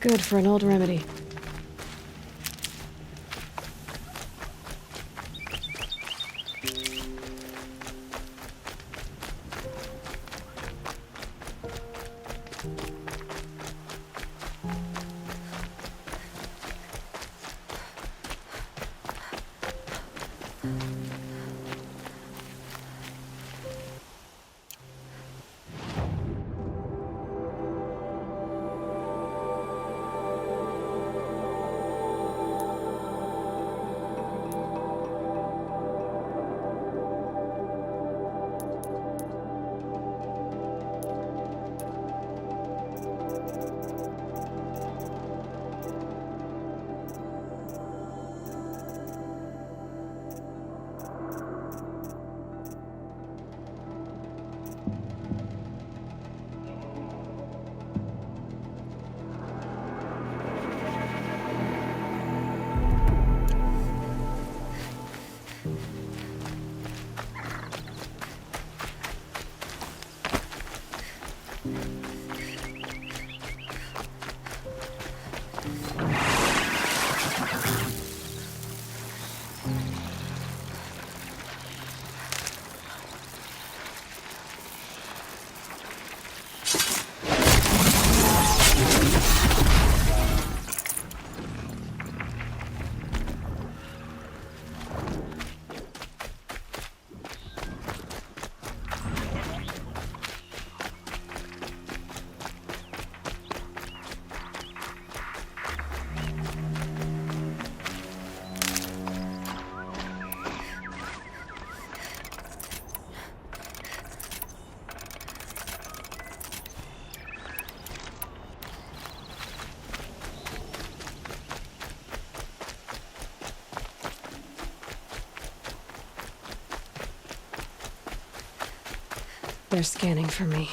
Good for an old remedy. They're scanning for me.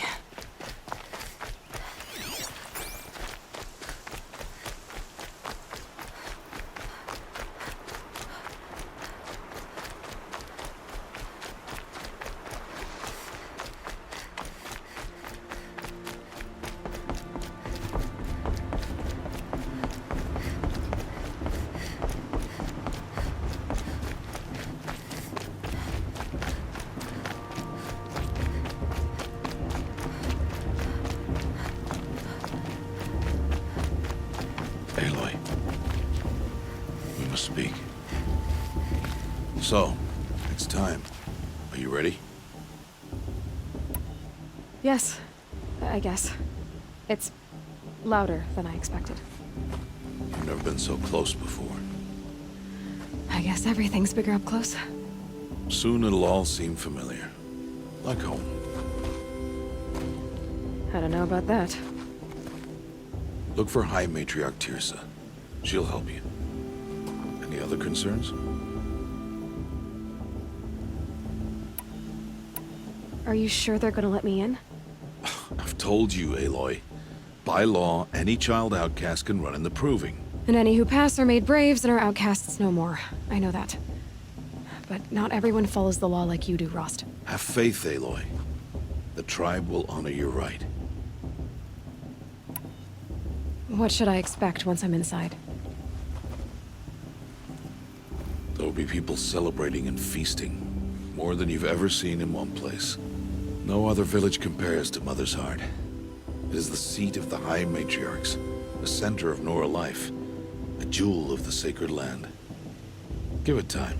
Aloy, we must speak. So, it's time. Are you ready? Yes, I guess. It's louder than I expected. You've never been so close before. I guess everything's bigger up close. Soon it'll all seem familiar. Like home. I don't know about that. Look for High Matriarch Teersa. She'll help you. Any other concerns? Are you sure they're gonna let me in? I've told you, Aloy. By law, any child outcast can run in the Proving. And any who pass are made braves and are outcasts no more. I know that. But not everyone follows the law like you do, Rost. Have faith, Aloy. The tribe will honor your right. What should I expect once I'm inside? There'll be people celebrating and feasting. More than you've ever seen in one place. No other village compares to Mother's Heart. It is the seat of the High Matriarchs, the center of Nora life, a jewel of the sacred land. Give it time,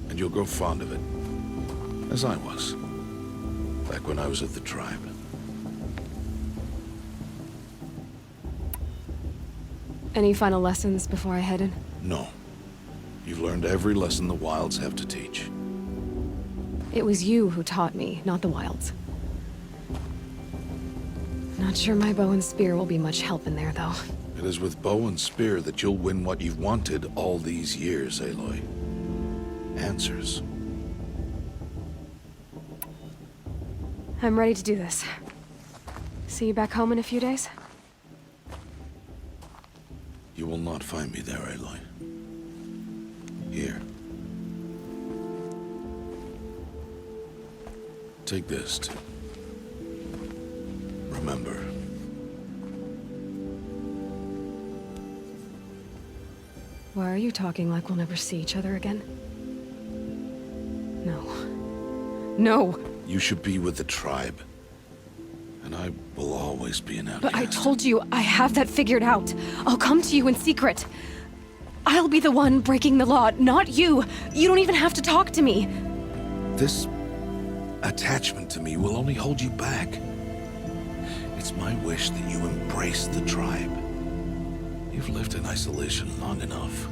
and you'll grow fond of it. As I was, back when I was of the tribe. Any final lessons before I head in? No. You've learned every lesson the Wilds have to teach. It was you who taught me, not the Wilds. Not sure my bow and spear will be much help in there, though. It is with bow and spear that you'll win what you've wanted all these years, Aloy. Answers. I'm ready to do this. See you back home in a few days? You will not find me there, Aloy. Here. Take this to remember. are you talking like we'll never see each other again? No. No! You should be with the tribe. And I will always be an outcast. But I told you, I have that figured out. I'll come to you in secret. I'll be the one breaking the law, not you. You don't even have to talk to me. This attachment to me will only hold you back. It's my wish that you embrace the tribe. You've lived in isolation long enough.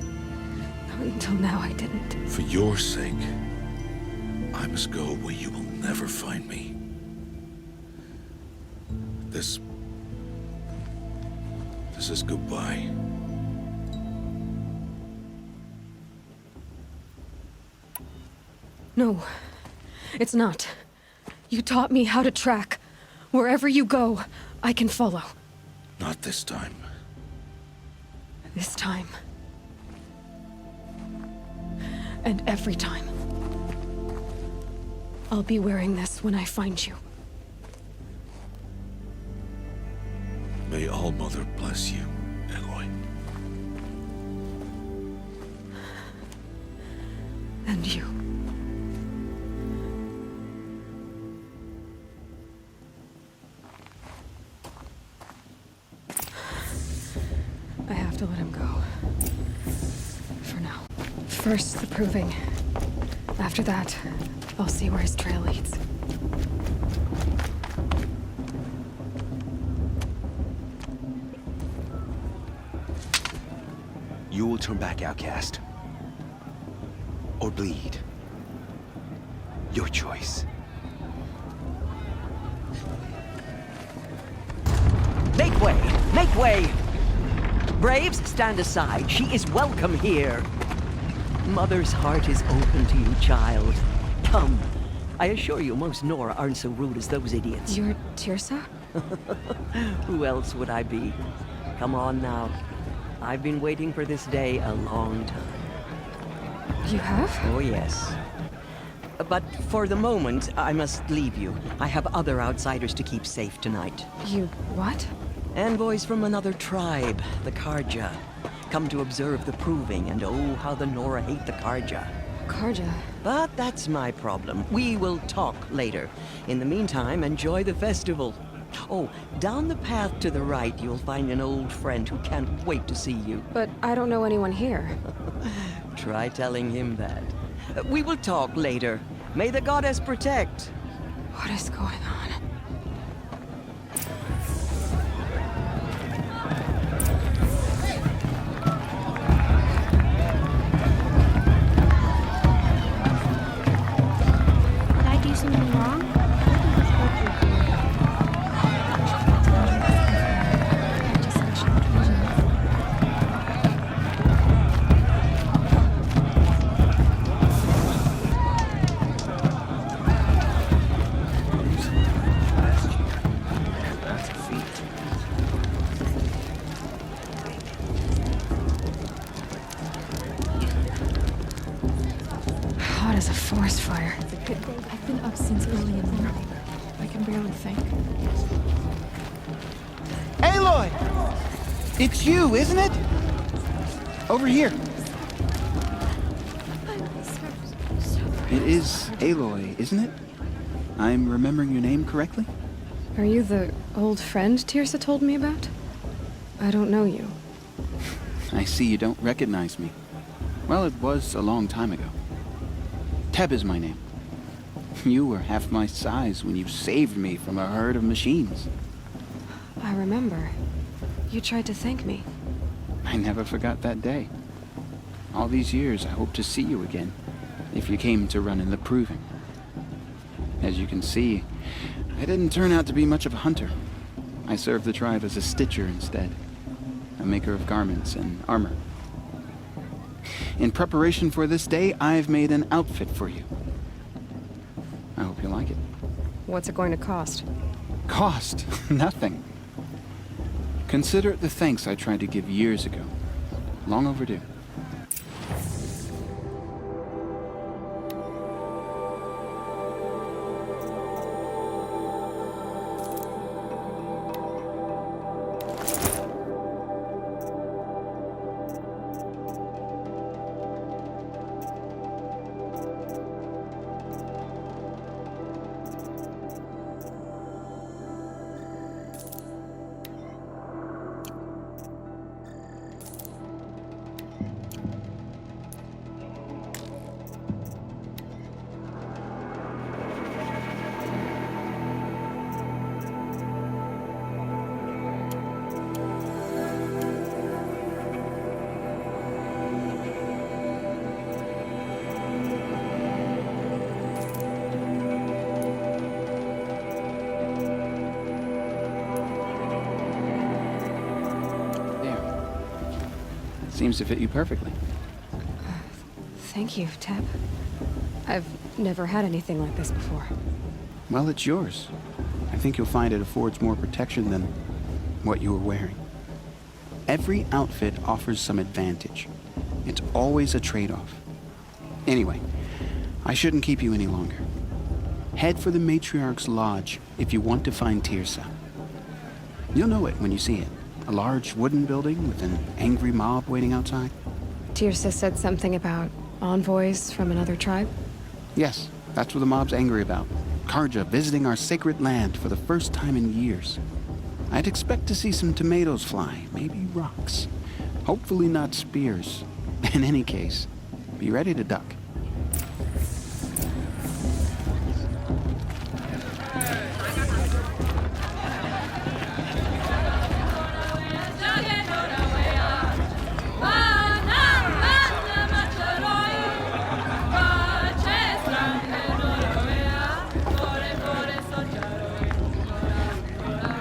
Until now, I didn't. For your sake, I must go where you will never find me. This is goodbye. No, it's not. You taught me how to track. Wherever you go, I can follow. Not this time. This time. And every time. I'll be wearing this when I find you. May All-Mother bless you, Aloy. And you. I have to let him go. For now. First, the proving. After that, I'll see where his trail leads. You will turn back, outcast. Or bleed. Your choice. Make way! Make way! Braves, stand aside. She is welcome here. Mother's heart is open to you, child. Come. I assure you, most Nora aren't so rude as those idiots. You're Teersa? Who else would I be? Come on now. I've been waiting for this day a long time. You have? Oh, yes. But for the moment, I must leave you. I have other outsiders to keep safe tonight. You what? Envoys from another tribe, the Karja. Come to observe the proving, and oh, how the Nora hate the Karja. Karja? But that's my problem. We will talk later. In the meantime, enjoy the festival. Oh, down the path to the right, you'll find an old friend who can't wait to see you. But I don't know anyone here. Try telling him that. We will talk later. May the goddess protect. What is going on? Did I do something wrong? Hot as a forest fire. It's a good day. I've been up since early in the morning. I can barely think. Aloy! It's you, isn't it? Over here. It is Aloy, isn't it? I'm remembering your name correctly? Are you the old friend Teersa told me about? I don't know you. I see you don't recognize me. Well, it was a long time ago. Teb is my name. You were half my size when you saved me from a herd of machines. I remember. You tried to thank me. I never forgot that day. All these years, I hope to see you again, if you came to run in the proving. As you can see, I didn't turn out to be much of a hunter. I served the tribe as a stitcher instead, a maker of garments and armor. In preparation for this day, I've made an outfit for you. I hope you like it. What's it going to cost? Cost? Nothing. Consider it the thanks I tried to give years ago. Long overdue. Seems to fit you perfectly. Thank you, Teb. I've never had anything like this before. Well, it's yours. I think you'll find it affords more protection than what you were wearing. Every outfit offers some advantage. It's always a trade-off. Anyway, I shouldn't keep you any longer. Head for the Matriarch's Lodge if you want to find Tirsa. You'll know it when you see it. A large wooden building with an angry mob waiting outside. Tirsa said something about envoys from another tribe? Yes, that's what the mob's angry about. Karja visiting our sacred land for the first time in years. I'd expect to see some tomatoes fly, maybe rocks. Hopefully not spears. In any case, be ready to duck.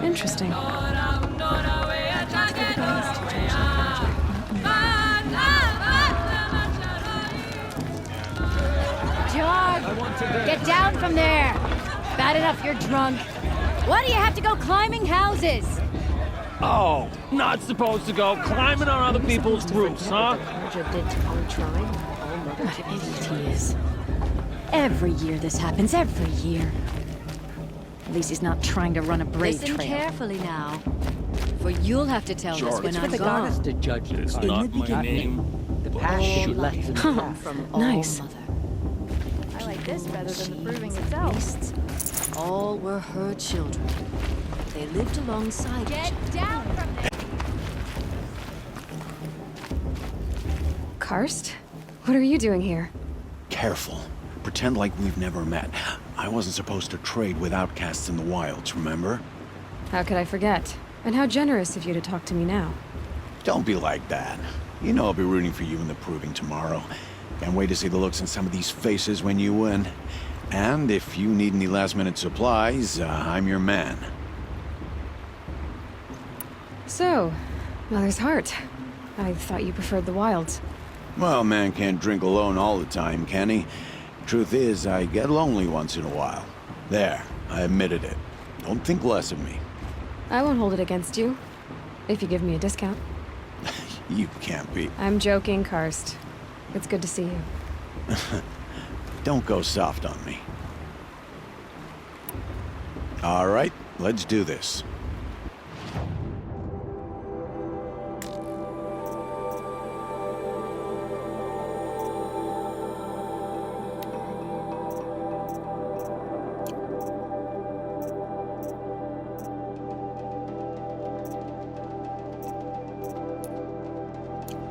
Interesting. Jog! Get down from there! Bad enough you're drunk. Why do you have to go climbing houses? Oh, not supposed to go climbing on other people's roofs, huh? What an idiot he is. Every year this happens, every year. At least he's not trying to run a braid Listen trail. carefully now, for you'll have to tell us when It's for I'm the goddess gone. to judge the It's card. not In the my beginning, name. the past she left in the past. From Nice. all mother. I like this better than the proving itself. Beasts, all were her children. They lived alongside each Get other. down from there! Karst? What are you doing here? Careful. Pretend like we've never met. I wasn't supposed to trade with outcasts in the wilds, remember? How could I forget? And how generous of you to talk to me now. Don't be like that. You know I'll be rooting for you in the proving tomorrow. Can't wait to see the looks on some of these faces when you win. And if you need any last-minute supplies, I'm your man. So, Mother's Heart. I thought you preferred the wilds. Well, man can't drink alone all the time, can he? Truth is, I get lonely once in a while. There, I admitted it. Don't think less of me. I won't hold it against you. If you give me a discount. You can't be. I'm joking, Karst. It's good to see you. Don't go soft on me. All right, let's do this.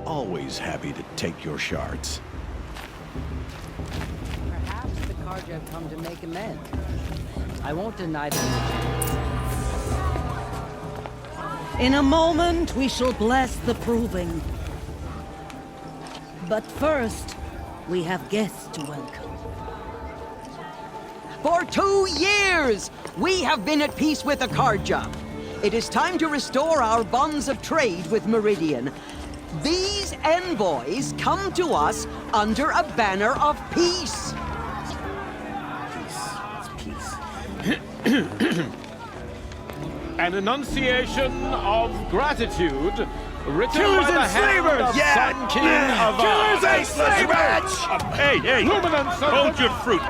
Always happy to take your shards. Perhaps the Karja have come to make amends. I won't deny them. In a moment, we shall bless the proving. But first, we have guests to welcome. For 2 years, we have been at peace with the Karja. It is time to restore our bonds of trade with Meridian. These envoys come to us under a banner of peace. An enunciation of gratitude written Killers by the and hand slavers! of Yeah! Sun King of Killers and slavers! Hey, hey! Luminance of Hold the- your fruit,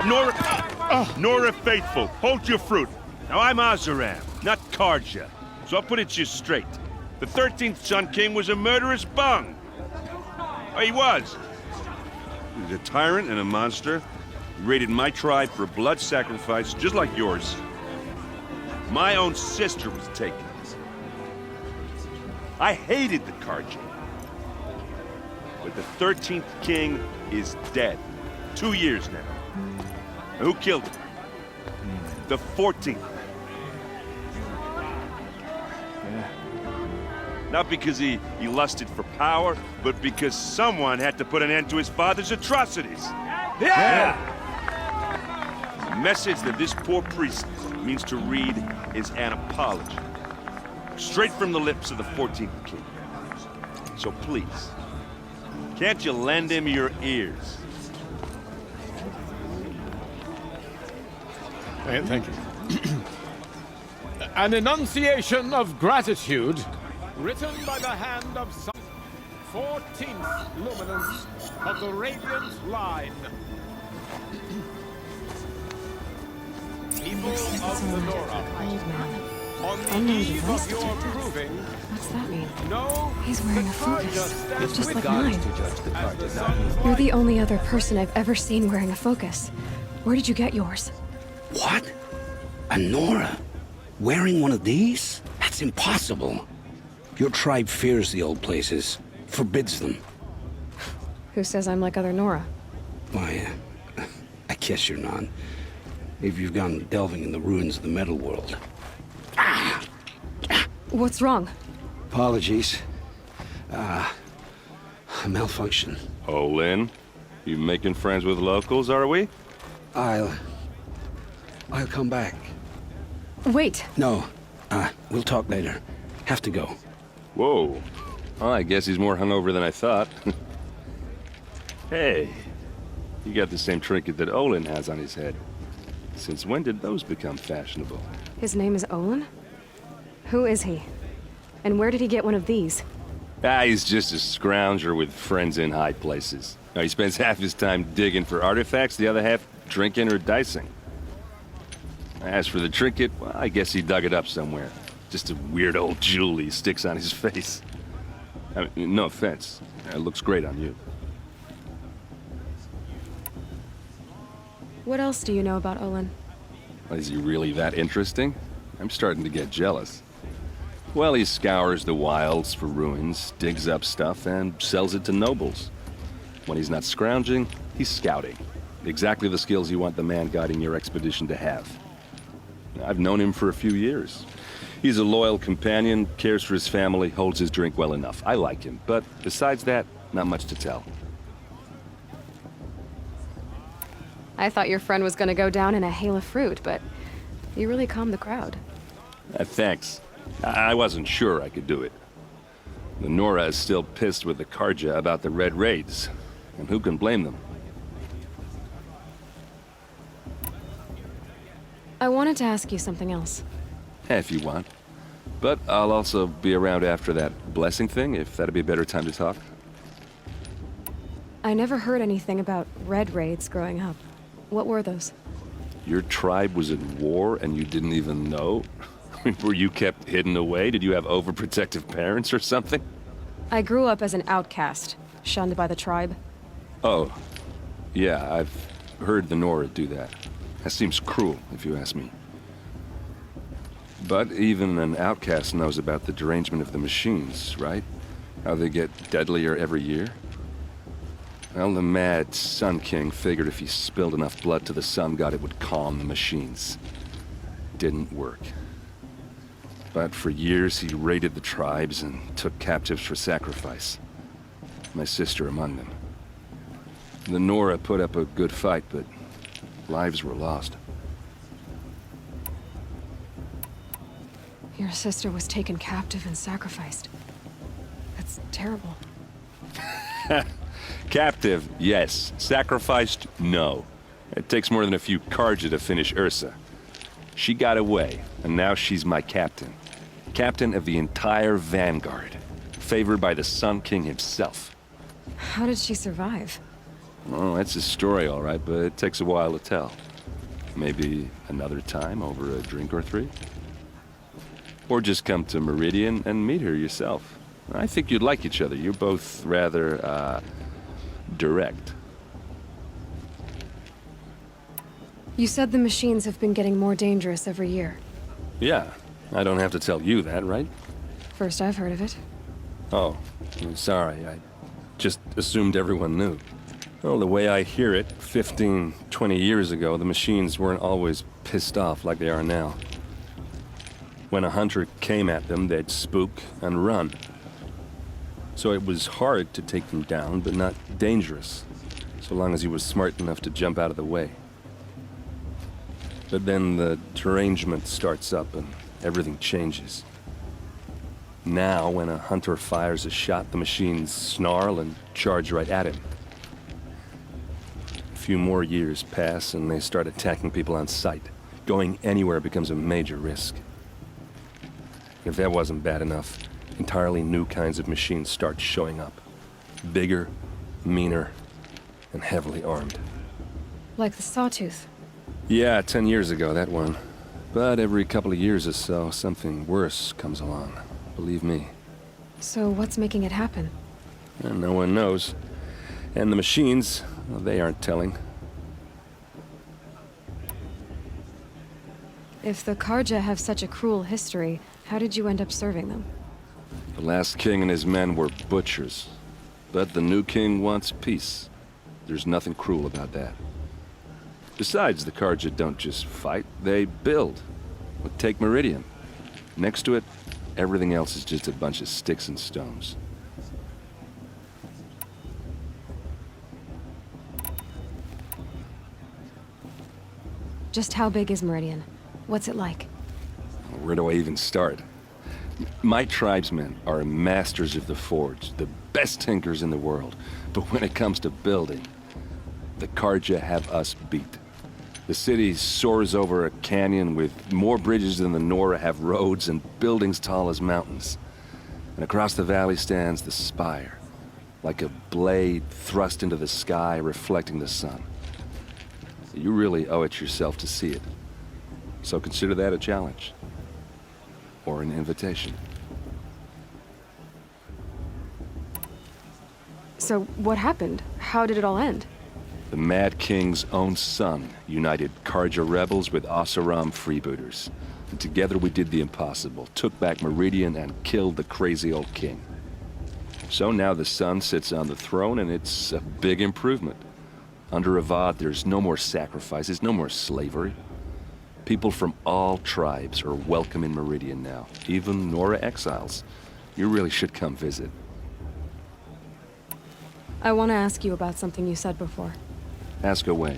Nora Faithful. Hold your fruit. Now I'm Azaram, not Karja, so I'll put it just straight. The 13th Sun King was a murderous bung. Oh, he was. He was a tyrant and a monster. He raided my tribe for a blood sacrifice, just like yours. My own sister was taken. I hated the Karja. But the 13th king is dead. 2 years now. And who killed him? The 14th. Not because he lusted for power, but because someone had to put an end to his father's atrocities. Yeah! The message that this poor priest means to read is an apology. Straight from the lips of the 14th king. So please, Can't you lend him your ears? Thank you. An enunciation of gratitude, written by the hand of some 14th luminance of the Radiant Line. People of the Nora, on the eve of your proving, What's that mean? no, He's wearing a focus, stands just with like God mine. as the sun You're the only other person I've ever seen wearing a focus. Where did you get yours? What? A Nora? Wearing one of these? That's impossible. Your tribe fears the old places, forbids them. Who says I'm like other Nora? Why, I guess you're not. If you've gone delving in the ruins of the metal world. What's wrong? Apologies. A malfunction. Oh, Lynn, you making friends with locals, are we? I'll come back. Wait. No, we'll talk later. Have to go. Whoa. Well, I guess he's more hungover than I thought. Hey, you got the same trinket that Olin has on his head. Since when did those become fashionable? His name is Olin? Who is he? And where did he get one of these? He's just a scrounger with friends in high places. Now, he spends half his time digging for artifacts, the other half drinking or dicing. As for the trinket, well, I guess he dug it up somewhere. Just a weird old jewel he sticks on his face. I mean, no offense. It looks great on you. What else do you know about Olin? Is he really that interesting? I'm starting to get jealous. Well, he scours the wilds for ruins, digs up stuff, and sells it to nobles. When he's not scrounging, he's scouting. Exactly the skills you want the man guiding your expedition to have. I've known him for a few years. He's a loyal companion, cares for his family, holds his drink well enough. I like him, but besides that, not much to tell. I thought your friend was gonna go down in a hail of fruit, but you really calmed the crowd. Thanks. I wasn't sure I could do it. The Nora is still pissed with the Karja about the Red Raids, and who can blame them? I wanted to ask you something else. If you want. But I'll also be around after that blessing thing, if that'd be a better time to talk. I never heard anything about Red Raids growing up. What were those? Your tribe was at war and you didn't even know? Were you kept hidden away? Did you have overprotective parents or something? I grew up as an outcast, shunned by the tribe. Oh, yeah, I've heard the Nora do that. That seems cruel, if you ask me. But even an outcast knows about the derangement of the machines, right? How they get deadlier every year? Well, the mad Sun King figured if he spilled enough blood to the Sun God, it would calm the machines. Didn't work. But for years, he raided the tribes and took captives for sacrifice. My sister among them. The Nora put up a good fight, but lives were lost. Your sister was taken captive and sacrificed. That's terrible. Captive, yes. Sacrificed, no. It takes more than a few Karja to finish Ursa. She got away, and now she's my captain. Captain of the entire Vanguard. Favored by the Sun King himself. How did she survive? Oh, that's a story, all right, but it takes a while to tell. Maybe another time over a drink or three? Or just come to Meridian and meet her yourself. I think you'd like each other. You're both rather, direct. You said the machines have been getting more dangerous every year. Yeah, I don't have to tell you that, right? First I've heard of it. Oh, I'm sorry. I just assumed everyone knew. Well, the way I hear it, 15, 20 years ago, the machines weren't always pissed off like they are now. When a hunter came at them, they'd spook and run. So it was hard to take them down, but not dangerous, so long as he was smart enough to jump out of the way. But then the derangement starts up and everything changes. Now, when a hunter fires a shot, the machines snarl and charge right at him. A few more years pass and they start attacking people on sight. Going anywhere becomes a major risk. If that wasn't bad enough, entirely new kinds of machines start showing up. Bigger, meaner, and heavily armed. Like the Sawtooth. Yeah, 10 years ago, that one. But every couple of years or so, something worse comes along. Believe me. So what's making it happen? And no one knows. And the machines, well, they aren't telling. If the Karja have such a cruel history, how did you end up serving them? The last king and his men were butchers. But the new king wants peace. There's nothing cruel about that. Besides, the Karja don't just fight, they build. Well, take Meridian. Next to it, everything else is just a bunch of sticks and stones. Just how big is Meridian? What's it like? Where do I even start? My tribesmen are masters of the forge, the best tinkers in the world. But when it comes to building, the Karja have us beat. The city soars over a canyon with more bridges than the Nora have roads and buildings tall as mountains. And across the valley stands the spire, like a blade thrust into the sky reflecting the sun. You really owe it yourself to see it. So consider that a challenge. Or an invitation. So what happened? How did it all end? The Mad King's own son united Karja rebels with Oseram freebooters. And together we did the impossible, took back Meridian and killed the crazy old king. So now the son sits on the throne and it's a big improvement. Under Avad, there's no more sacrifices, no more slavery. People from all tribes are welcome in Meridian now, even Nora exiles. You really should come visit. I want to ask you about something you said before. Ask away.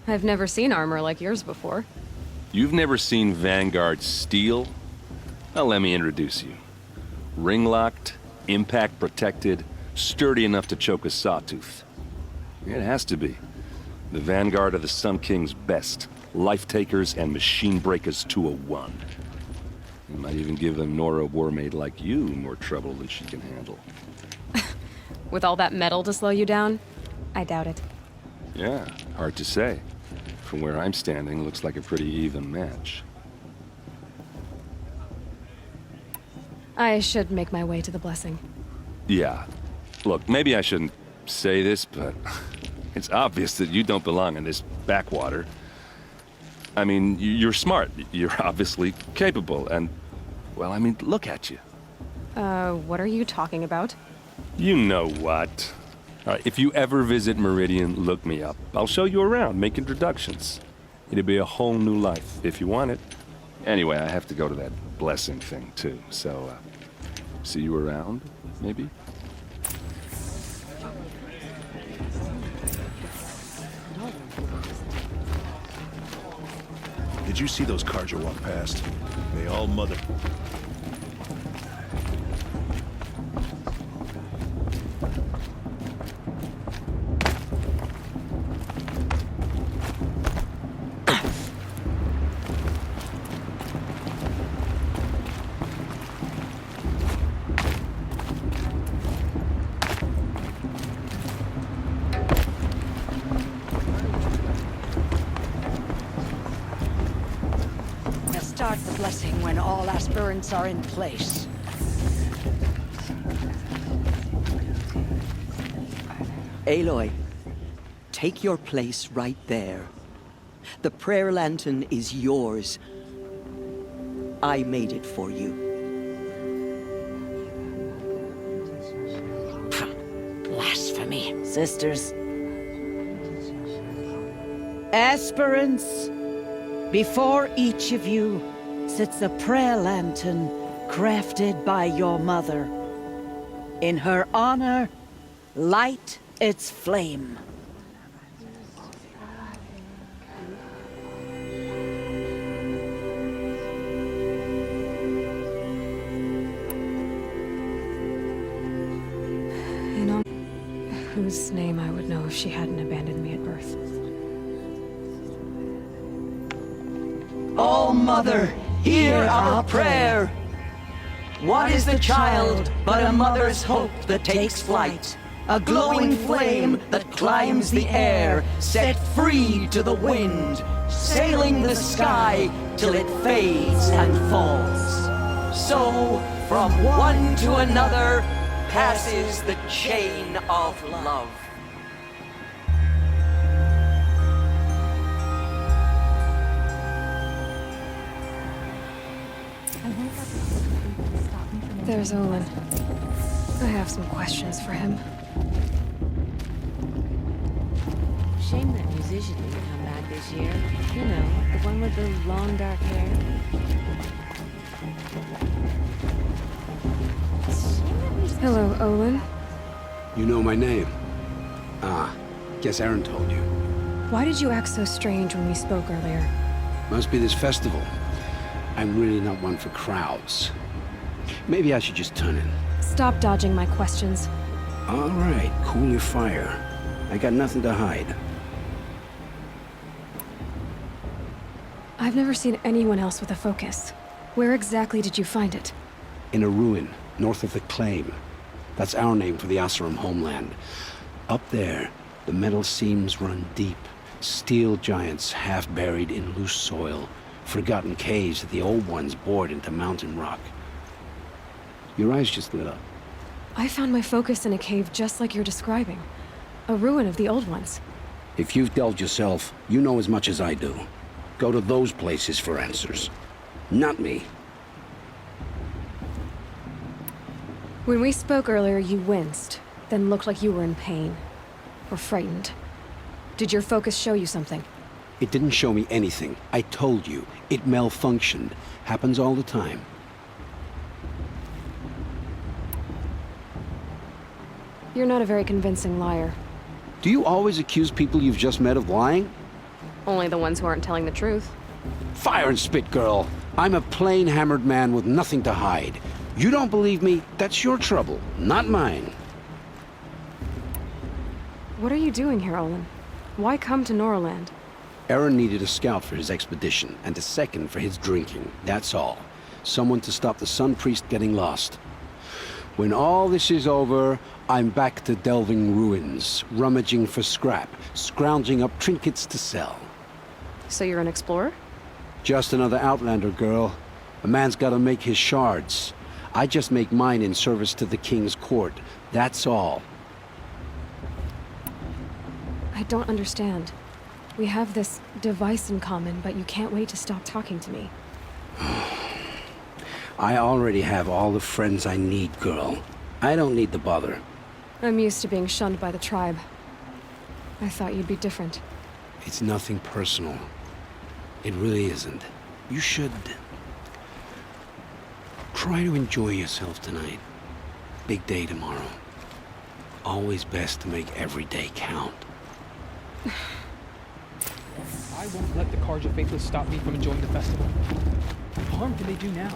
I've never seen armor like yours before. You've never seen Vanguard steel? Well, let me introduce you. Ring-locked, impact-protected, sturdy enough to choke a sawtooth. It has to be. The Vanguard of the Sun King's best. Life-takers and machine-breakers to a one. You might even give them Nora Warmaid like you more trouble than she can handle. With all that metal to slow you down? I doubt it. Yeah, hard to say. From where I'm standing, looks like a pretty even match. I should make my way to the blessing. Yeah. Look, maybe I shouldn't say this, but it's obvious that you don't belong in this backwater. I mean, you're smart. You're obviously capable, and, well, I mean, look at you. What are you talking about? You know what. All right, if you ever visit Meridian, look me up. I'll show you around, make introductions. It'll be a whole new life, if you want it. Anyway, I have to go to that blessing thing, too, so, see you around, maybe? Did you see those Karja walk past? They all mother... Start the blessing when all aspirants are in place. Aloy, take your place right there. The prayer lantern is yours. I made it for you. Blasphemy, sisters. Aspirants, before each of you sits a prayer lantern crafted by your mother. In her honor, light its flame. And on whose name I would know if she hadn't abandoned me at birth. Oh, Mother, hear our prayer. What is the child but a mother's hope that takes flight? A glowing flame that climbs the air, set free to the wind, sailing the sky till it fades and falls. So, from one to another, passes the chain of love. There's Olin. I have some questions for him. Shame that musician didn't come back this year. You know, the one with the long dark hair. Hello, Olin. You know my name? Ah, guess Aaron told you. Why did you act so strange when we spoke earlier? Must be this festival. I'm really not one for crowds. Maybe I should just turn in. Stop dodging my questions. All right, cool your fire. I got nothing to hide. I've never seen anyone else with a focus. Where exactly did you find it? In a ruin, north of the Claim. That's our name for the Oseram homeland. Up there, the metal seams run deep. Steel giants half buried in loose soil. Forgotten caves that the old ones bored into mountain rock. Your eyes just lit up. I found my focus in a cave just like you're describing. A ruin of the old ones. If you've delved yourself, you know as much as I do. Go to those places for answers. Not me. When we spoke earlier, you winced, then looked like you were in pain. Or frightened. Did your focus show you something? It didn't show me anything. I told you. It malfunctioned. Happens all the time. You're not a very convincing liar. Do you always accuse people you've just met of lying? Only the ones who aren't telling the truth. Fire and spit, girl. I'm a plain hammered man with nothing to hide. You don't believe me, that's your trouble, not mine. What are you doing here, Olin? Why come to Norland? Aaron needed a scout for his expedition, and a second for his drinking, that's all. Someone to stop the Sun Priest getting lost. When all this is over, I'm back to delving ruins, rummaging for scrap, scrounging up trinkets to sell. So you're an explorer? Just another Outlander, girl. A man's gotta make his shards. I just make mine in service to the King's court. That's all. I don't understand. We have this device in common, but you can't wait to stop talking to me. I already have all the friends I need, girl. I don't need the bother. I'm used to being shunned by the tribe. I thought you'd be different. It's nothing personal. It really isn't. You should... try to enjoy yourself tonight. Big day tomorrow. Always best to make every day count. I won't let the Carja Faithless stop me from enjoying the festival. What harm can they do now?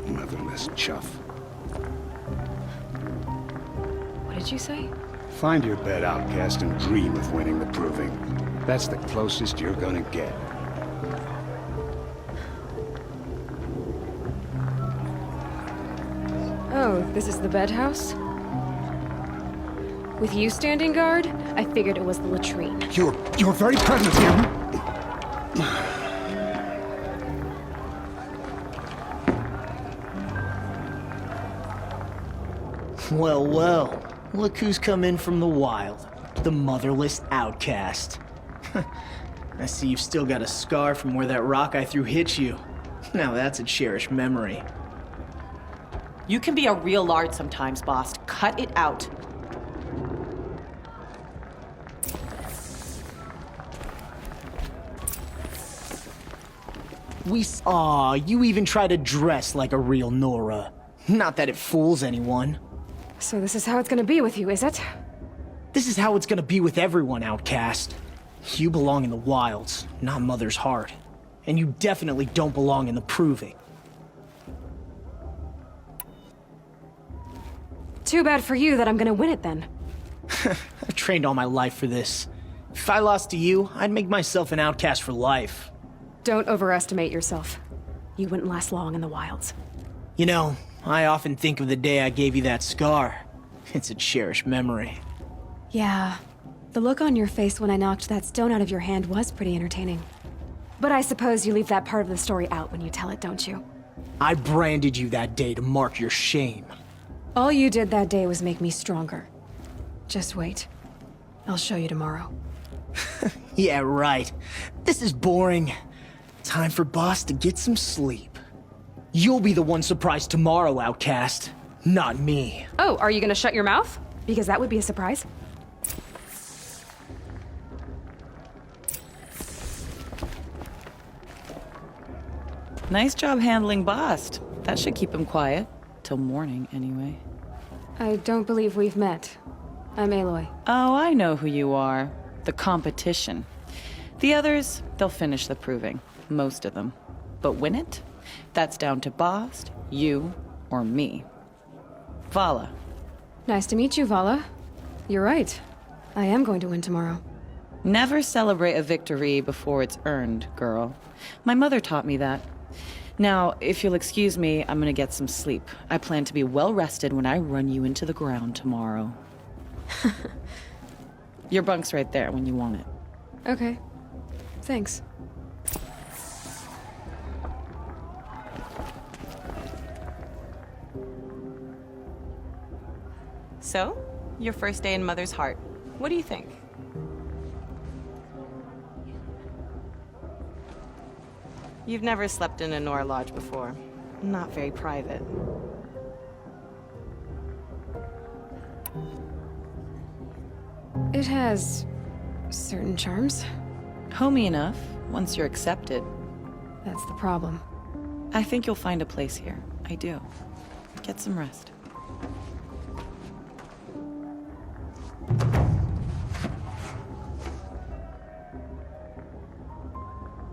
Motherless chuff. What did you say? Find your bed, outcast, and dream of winning the Proving. That's the closest you're gonna get. Oh, this is the bed house? With you standing guard, I figured it was the latrine. Your very presence here... Well, well. Look who's come in from the wild. The motherless outcast. I see you've still got a scar from where that rock I threw hit you. Now that's a cherished memory. You can be a real lard sometimes, boss. Cut it out. Aw, you even try to dress like a real Nora. Not that it fools anyone. So this is how it's gonna be with you, is it? This is how it's gonna be with everyone, Outcast. You belong in the wilds, not Mother's Heart. And you definitely don't belong in the Proving. Too bad for you that I'm gonna win it then. I've trained all my life for this. If I lost to you, I'd make myself an outcast for life. Don't overestimate yourself. You wouldn't last long in the wilds. You know, I often think of the day I gave you that scar. It's a cherished memory. Yeah, the look on your face when I knocked that stone out of your hand was pretty entertaining. But I suppose you leave that part of the story out when you tell it, don't you? I branded you that day to mark your shame. All you did that day was make me stronger. Just wait. I'll show you tomorrow. Yeah, right. This is boring. Time for Boss to get some sleep. You'll be the one surprised tomorrow, Outcast. Not me. Oh, are you gonna shut your mouth? Because that would be a surprise. Nice job handling Bast. That should keep him quiet. Till morning, anyway. I don't believe we've met. I'm Aloy. Oh, I know who you are. The competition. The others, they'll finish the proving. Most of them. But win it? That's down to Bast, you, or me. Vala. Nice to meet you, Vala. You're right. I am going to win tomorrow. Never celebrate a victory before it's earned, girl. My mother taught me that. Now, if you'll excuse me, I'm gonna get some sleep. I plan to be well rested when I run you into the ground tomorrow. Your bunk's right there when you want it. Okay. Thanks. So, your first day in Mother's Heart. What do you think? You've never slept in a Nora lodge before. Not very private. It has certain charms. Homey enough, once you're accepted. That's the problem. I think you'll find a place here. I do. Get some rest.